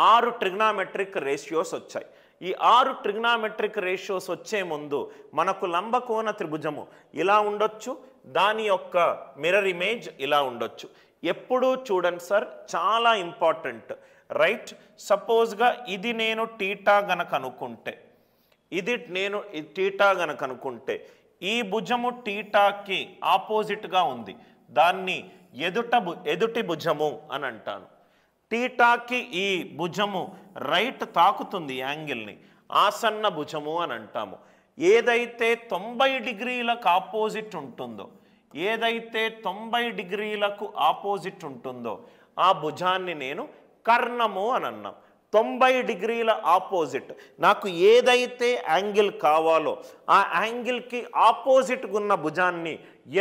6 trigonometric ratios వచ్చాయి. ఈ 6 trigonometric ratios వచ్చే ముందు మనకు లంబకోణ త్రిభుజము ఇలా ఉండొచ్చు, దాని యొక్క మిర్రర్ ఇమేజ్ ఇలా ఉండొచ్చు. ఎప్పుడూ చూడండి సార్, చాలా ఇంపార్టెంట్, రైట్? సపోజ్గా ఇది నేను టీటా గనక అనుకుంటే, ఇది నేను టీటా గనక అనుకుంటే, ఈ భుజము టీటాకి ఆపోజిట్గా ఉంది, దాన్ని ఎదుటి భుజము అని అంటాను. టీటాకి ఈ భుజము రైట్ తాకుతుంది యాంగిల్ని, ఆసన్న భుజము అని అంటాము. ఏదైతే 90 డిగ్రీలకు ఆపోజిట్ ఉంటుందో, ఏదైతే 90 డిగ్రీలకు ఆపోజిట్ ఉంటుందో ఆ భుజాన్ని నేను కర్ణము అని అన్నాం. 90 డిగ్రీల ఆపోజిట్, నాకు ఏదైతే యాంగిల్ కావాలో ఆ యాంగిల్కి ఆపోజిట్గా ఉన్న భుజాన్ని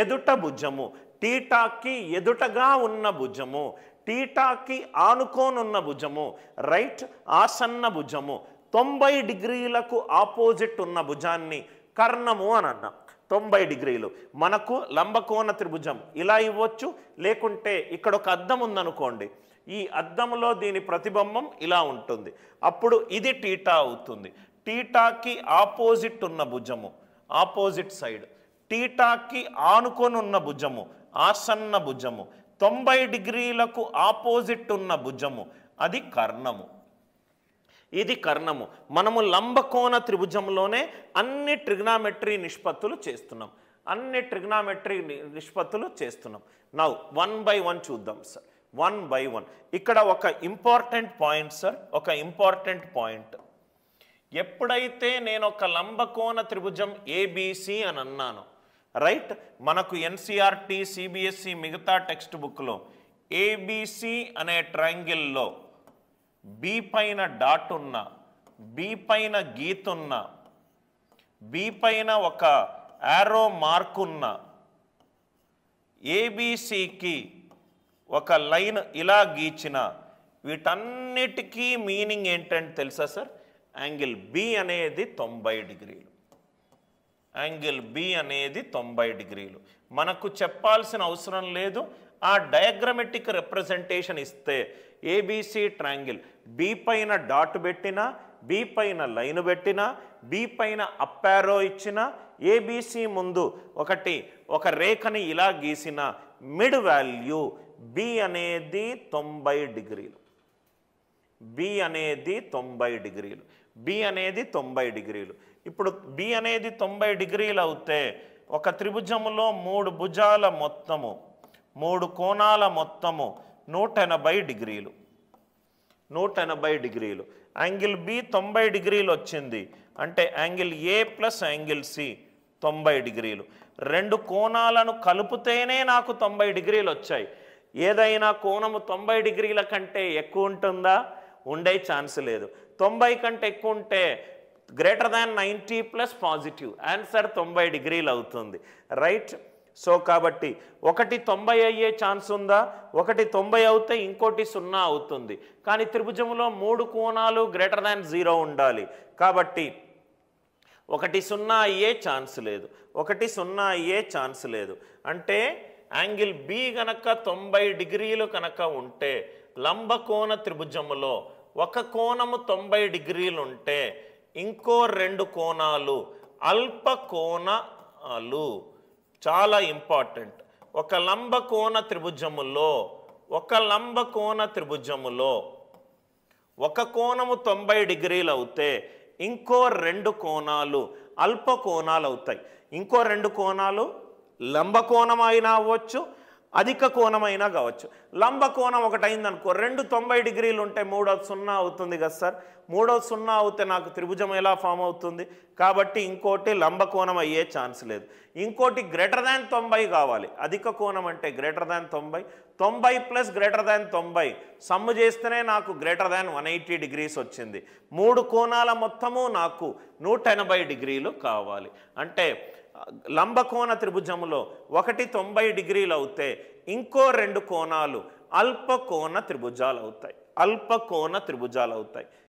ఎదుట భుజము, టీటాకి ఎదుటగా ఉన్న భుజము, టీటాకి ఆనుకోనున్న భుజము, రైట్, ఆసన్న భుజము, 90 డిగ్రీలకు ఆపోజిట్ ఉన్న భుజాన్ని కర్ణము అని అన్నాం. 90 డిగ్రీలు మనకు లంబకోణ త్రిభుజం ఇలా ఇవ్వచ్చు, లేకుంటే ఇక్కడ ఒక అద్దం ఉందనుకోండి, ఈ అద్దంలో దీని ప్రతిబింబం ఇలా ఉంటుంది, అప్పుడు ఇది టీటా అవుతుంది. టీటాకి ఆపోజిట్ ఉన్న భుజము, ఆపోజిట్ సైడ్, టీటాకి ఆనుకొని ఉన్న భుజము, ఆసన్న భుజము, 90 డిగ్రీలకు ఆపోజిట్ ఉన్న భుజము, అది కర్ణము. ఇది కర్ణము. మనము లంబకోణ త్రిభుజంలోనే అన్ని ట్రిగ్నామెట్రీ నిష్పత్తులు చేస్తున్నాం, అన్ని ట్రిగ్నామెట్రీ నిష్పత్తులు చేస్తున్నాం. నౌ 1 by 1 చూద్దాం సార్. 1 by 1 ఇక్కడ ఒక ఇంపార్టెంట్ పాయింట్ సార్, ఒక ఇంపార్టెంట్ పాయింట్. ఎప్పుడైతే నేను ఒక లంబకోణ త్రిభుజం ఏబిసి అని అన్నాను, రైట్, మనకు ఎన్సిఆర్టీ, సిబిఎస్ఈ మిగతా టెక్స్ట్ బుక్లో ఏబిసి అనే ట్రయాంగిల్లో బి పైన డాట్ ఉన్న, బి పైన గీతున్న, బి పైన ఒక యారో మార్క్ ఉన్న ఏబిసికి ఒక లైన్ ఇలా గీచిన, వీటన్నిటికీ మీనింగ్ ఏంటంటే తెలుసా సార్? యాంగిల్ బి అనేది 90 డిగ్రీలు. యాంగిల్ బి అనేది 90 డిగ్రీలు. మనకు చెప్పాల్సిన అవసరం లేదు, ఆ డయాగ్రమెటిక్ రిప్రజెంటేషన్ ఇస్తే ఏబిసి ట్రయాంగిల్ బి పైన డాట్ పెట్టినా, బి పైన లైన్ పెట్టినా, బి పైన అప్ యారో ఇచ్చిన, ఏబిసి ముందు ఒక రేఖని ఇలా గీసిన, మిడ్ వాల్యూ బి అనేది 90 డిగ్రీలు. బి అనేది 90 డిగ్రీలు. బి అనేది 90 డిగ్రీలు. ఇప్పుడు బి అనేది 90 డిగ్రీలు అవుతే ఒక త్రిభుజములో 3 భుజాల మొత్తము, 3 కోణాల మొత్తము 180 డిగ్రీలు. 180 డిగ్రీలు. యాంగిల్ బి 90 డిగ్రీలు వచ్చింది అంటే angle A plus angle C 90 డిగ్రీలు. 2 కోణాలను కలిపితేనే నాకు 90 డిగ్రీలు వచ్చాయి. ఏదైనా కోణము 90 డిగ్రీల కంటే ఎక్కువ ఉంటుందా? ఉండే ఛాన్స్ లేదు. 90 కంటే ఎక్కువ ఉంటే greater than 90 plus positive, answer 90 డిగ్రీలు అవుతుంది, రైట్? సో కాబట్టి ఒకటి 90 అయ్యే ఛాన్స్ ఉందా? ఒకటి 90 అవుతే ఇంకోటి 0 అవుతుంది. కానీ త్రిభుజంలో 3 కోణాలు గ్రేటర్ దాన్ 0 ఉండాలి, కాబట్టి ఒకటి 0 అయ్యే ఛాన్స్ లేదు, ఒకటి 0 అయ్యే ఛాన్స్ లేదు. అంటే యాంగిల్ బి గనక 90 డిగ్రీలు కనుక ఉంటే లంబకోణ త్రిభుజములో ఒక కోణము 90 డిగ్రీలు ఉంటే ఇంకో 2 కోణాలు అల్పకోణాలు. చాలా ఇంపార్టెంట్. ఒక లంబకోణ త్రిభుజములో ఒక కోణము 90 డిగ్రీలు అవుతే ఇంకో 2 కోణాలు అల్పకోణాలు అవుతాయి. ఇంకో 2 కోణాలు లంబకోణం అయినా అవ్వచ్చు, అధిక కోణమైనా కావచ్చు. లంబకోణం ఒకటైంది అనుకో, 2 90 డిగ్రీలు ఉంటే 3వ 0 అవుతుంది కదా సార్. 3వ 0 అవుతే నాకు త్రిభుజం ఎలా ఫామ్ అవుతుంది? కాబట్టి ఇంకోటి లంబకోణం అయ్యే ఛాన్స్ లేదు. ఇంకోటి గ్రేటర్ దాన్ 90 కావాలి. అధిక కోణం అంటే greater than 90, 90 plus greater than 90 sum చేస్తేనే నాకు గ్రేటర్ దాన్ 180 డిగ్రీస్ వచ్చింది. 3 కోణాల మొత్తము నాకు 180 డిగ్రీలు కావాలి. అంటే లంబకోణ త్రిభుజములో ఒకటి 90 డిగ్రీలు అవుతే ఇంకో 2 కోణాలు అల్పకోణ త్రిభుజాలు అవుతాయి.